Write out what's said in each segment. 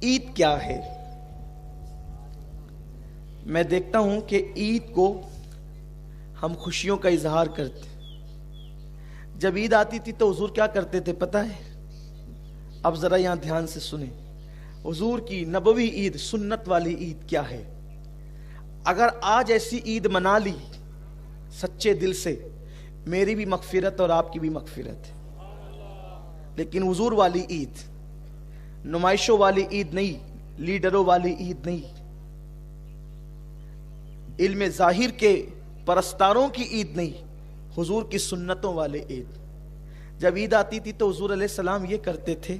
عید کیا ہے؟ میں دیکھتا ہوں کہ عید کو ہم خوشیوں کا اظہار کرتے. جب عید آتی تھی تو حضور کیا کرتے تھے پتہ ہے؟ اب ذرا یہاں دھیان سے سنیں. حضور کی نبوی عید، سنت والی عید کیا ہے؟ اگر آج ایسی عید منا لی سچے دل سے، میری بھی مغفرت اور آپ کی بھی مغفرت ہے. لیکن حضور والی عید، نمائشوں والی عید نہیں، لیڈروں والی عید نہیں، علم ظاہر کے پرستاروں کی عید نہیں، حضور کی سنتوں والے عید. جب عید آتی تھی تو حضور علیہ السلام یہ کرتے تھے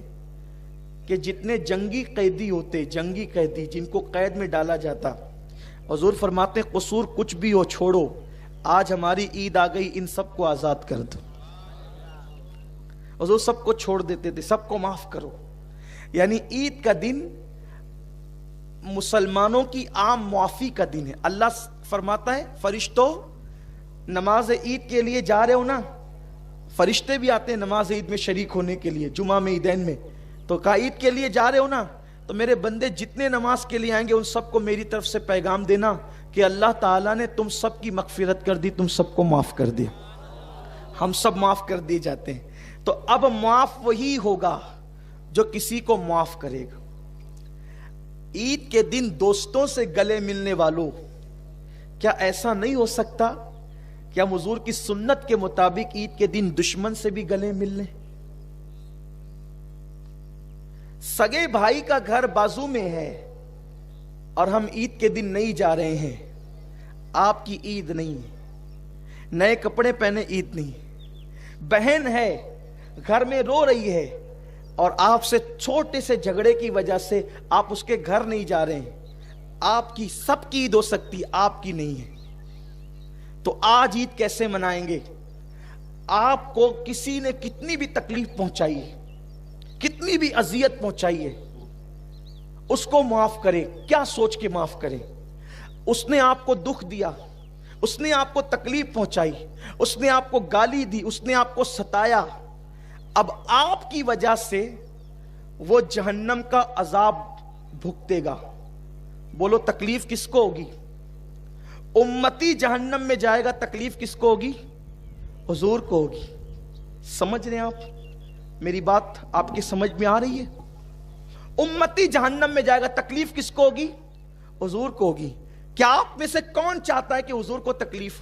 کہ جتنے جنگی قیدی ہوتے، جنگی قیدی جن کو قید میں ڈالا جاتا، حضور فرماتے قصور کچھ بھی ہو چھوڑو، آج ہماری عید آ گئی، ان سب کو آزاد کر دو. حضور سب کو چھوڑ دیتے تھے، سب کو معاف کرو. یعنی عید کا دن مسلمانوں کی عام معافی کا دن ہے. اللہ فرماتا ہے فرشتوں نماز عید کے لیے جا رہے ہو نا، فرشتے بھی آتے ہیں نماز عید میں شریک ہونے کے لیے، جمعہ میں عیدین میں. تو کہا عید کے لیے جا رہے ہو نا، تو میرے بندے جتنے نماز کے لیے آئیں گے ان سب کو میری طرف سے پیغام دینا کہ اللہ تعالیٰ نے تم سب کی مغفرت کر دی، تم سب کو معاف کر دیا. ہم سب معاف کر دیے جاتے ہیں. تو اب معاف وہی ہوگا جو کسی کو معاف کرے گا. عید کے دن دوستوں سے گلے ملنے والوں، کیا ایسا نہیں ہو سکتا کہ ہم حضور کی سنت کے مطابق عید کے دن دشمن سے بھی گلے مل لیں؟ سگے بھائی کا گھر بازو میں ہے اور ہم عید کے دن نہیں جا رہے ہیں. آپ کی عید نہیں، نئے کپڑے پہنے عید نہیں. بہن ہے گھر میں رو رہی ہے اور آپ سے چھوٹے سے جھگڑے کی وجہ سے آپ اس کے گھر نہیں جا رہے ہیں. آپ کی سب کی عید ہو سکتی، آپ کی نہیں ہے. تو آج عید کیسے منائیں گے؟ آپ کو کسی نے کتنی بھی تکلیف پہنچائی ہے، کتنی بھی اذیت پہنچائی ہے، اس کو معاف کرے. کیا سوچ کے معاف کرے؟ اس نے آپ کو دکھ دیا، اس نے آپ کو تکلیف پہنچائی، اس نے آپ کو گالی دی، اس نے آپ کو ستایا. اب آپ کی وجہ سے وہ جہنم کا عذاب بھگتے گا. بولو تکلیف کس کو ہوگی؟ امتی جہنم میں جائے گا، تکلیف کس کو ہوگی؟ حضور کو ہوگی. سمجھ رہے ہیں آپ؟ میری بات آپ کی سمجھ میں آ رہی ہے؟ امتی جہنم میں جائے گا، تکلیف کس کو ہوگی؟ حضور کو ہوگی. کیا آپ میں سے کون چاہتا ہے کہ حضور کو تکلیف؟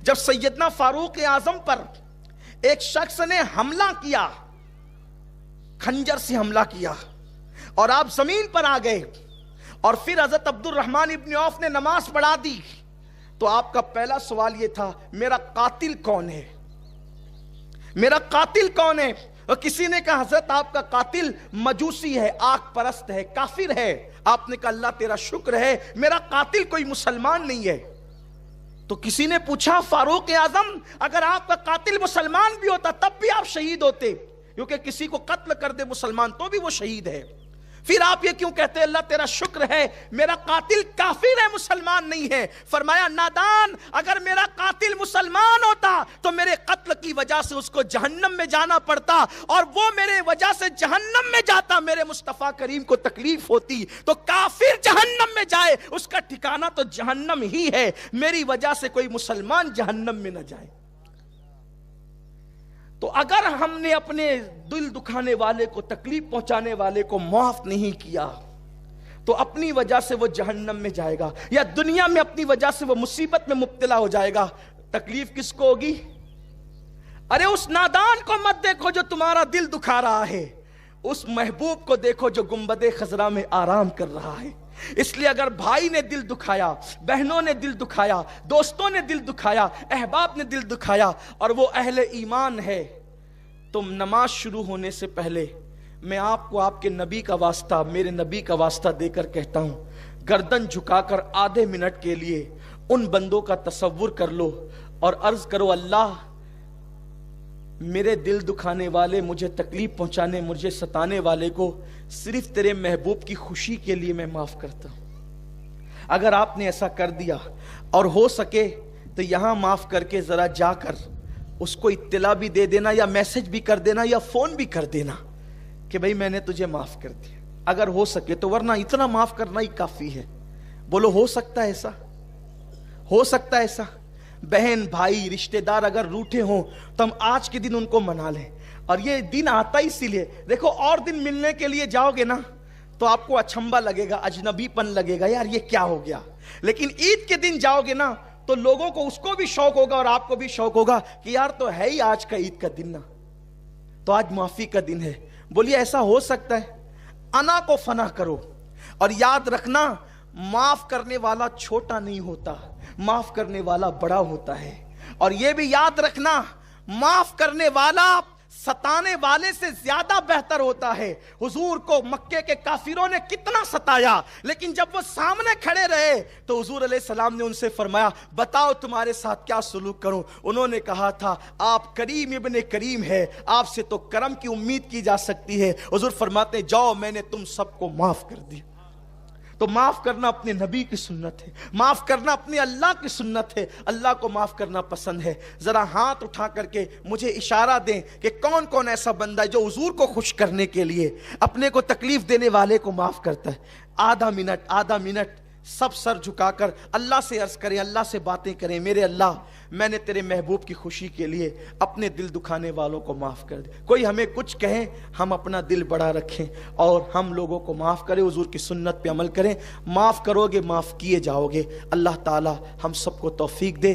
جب سیدنا فاروق اعظم پر ایک شخص نے حملہ کیا، خنجر سے حملہ کیا، اور آپ زمین پر آ گئے، اور پھر حضرت عبد الرحمن ابن عوف نے نماز پڑھا دی، تو آپ کا پہلا سوال یہ تھا میرا قاتل کون ہے؟ میرا قاتل کون ہے؟ اور کسی نے کہا حضرت آپ کا قاتل مجوسی ہے، آگ پرست ہے، کافر ہے. آپ نے کہا اللہ تیرا شکر ہے میرا قاتل کوئی مسلمان نہیں ہے. تو کسی نے پوچھا فاروق اعظم اگر آپ کا قاتل مسلمان بھی ہوتا تب بھی آپ شہید ہوتے، کیونکہ کسی کو قتل کر دے مسلمان تو بھی وہ شہید ہے. پھر آپ یہ کیوں کہتے ہیں اللہ تیرا شکر ہے میرا قاتل کافر ہے، مسلمان نہیں ہے؟ فرمایا نادان، اگر میرا قاتل مسلمان ہوتا تو میرے قتل کی وجہ سے اس کو جہنم میں جانا پڑتا، اور وہ میرے وجہ سے جہنم میں جاتا، میرے مصطفیٰ کریم کو تکلیف ہوتی. تو کافر جہنم میں جائے اس کا ٹھکانہ تو جہنم ہی ہے، میری وجہ سے کوئی مسلمان جہنم میں نہ جائے. تو اگر ہم نے اپنے دل دکھانے والے کو، تکلیف پہنچانے والے کو معاف نہیں کیا تو اپنی وجہ سے وہ جہنم میں جائے گا، یا دنیا میں اپنی وجہ سے وہ مصیبت میں مبتلا ہو جائے گا. تکلیف کس کو ہوگی؟ ارے اس نادان کو مت دیکھو جو تمہارا دل دکھا رہا ہے، اس محبوب کو دیکھو جو گنبد خضرا میں آرام کر رہا ہے. اس لیے اگر بھائی نے دل دکھایا، بہنوں نے دل دکھایا، دوستوں نے دل دکھایا، احباب نے دل دکھایا، اور وہ اہل ایمان ہے، تو نماز شروع ہونے سے پہلے میں آپ کو آپ کے نبی کا واسطہ، میرے نبی کا واسطہ دے کر کہتا ہوں، گردن جھکا کر آدھے منٹ کے لیے ان بندوں کا تصور کر لو اور عرض کرو اللہ میرے دل دکھانے والے، مجھے تکلیف پہنچانے، مجھے ستانے والے کو صرف تیرے محبوب کی خوشی کے لیے میں معاف کرتا ہوں. اگر آپ نے ایسا کر دیا اور ہو سکے تو یہاں معاف کر کے ذرا جا کر اس کو اطلاع بھی دے دینا، یا میسج بھی کر دینا، یا فون بھی کر دینا کہ بھئی میں نے تجھے معاف کر دیا. اگر ہو سکے تو، ورنہ اتنا معاف کرنا ہی کافی ہے. بولو ہو سکتا ہے ایسا؟ ہو سکتا ہے ایسا؟ بہن بھائی رشتہ دار اگر روٹھے ہوں تو ہم آج کے دن ان کو منا لیں. اور یہ دن آتا ہی اسی لیے. دیکھو اور دن ملنے کے لیے جاؤ گے نا تو آپ کو اچھمبا لگے گا، اجنبی پن لگے گا، یار یہ کیا ہو گیا. لیکن عید کے دن جاؤ گے نا تو لوگوں کو، اس کو بھی شوق ہوگا اور آپ کو بھی شوق ہوگا کہ یار تو ہے ہی آج کا عید کا دن نا، تو آج معافی کا دن ہے. بولیے ایسا ہو سکتا ہے؟ انا کو فنا کرو اور یاد رکھنا معاف کرنے والا چھوٹا نہیں ہوتا، معاف کرنے والا بڑا ہوتا ہے. اور یہ بھی یاد رکھنا معاف کرنے والا ستانے والے سے زیادہ بہتر ہوتا ہے. حضور کو مکے کے کافروں نے کتنا ستایا، لیکن جب وہ سامنے کھڑے رہے تو حضور علیہ السلام نے ان سے فرمایا بتاؤ تمہارے ساتھ کیا سلوک کروں. انہوں نے کہا تھا آپ کریم ابن کریم ہے، آپ سے تو کرم کی امید کی جا سکتی ہے. حضور فرماتے ہیں جاؤ میں نے تم سب کو معاف کر دیا. تو معاف کرنا اپنے نبی کی سنت ہے، معاف کرنا اپنے اللہ کی سنت ہے. اللہ کو معاف کرنا پسند ہے. ذرا ہاتھ اٹھا کر کے مجھے اشارہ دیں کہ کون کون ایسا بندہ ہے جو حضور کو خوش کرنے کے لیے اپنے کو تکلیف دینے والے کو معاف کرتا ہے. آدھا منٹ سب سر جھکا کر اللہ سے عرض کریں، اللہ سے باتیں کریں. میرے اللہ میں نے تیرے محبوب کی خوشی کے لیے اپنے دل دکھانے والوں کو معاف کر دے. کوئی ہمیں کچھ کہیں ہم اپنا دل بڑا رکھیں اور ہم لوگوں کو معاف کریں، حضور کی سنت پہ عمل کریں. معاف کرو گے معاف کیے جاؤ گے. اللہ تعالی ہم سب کو توفیق دے.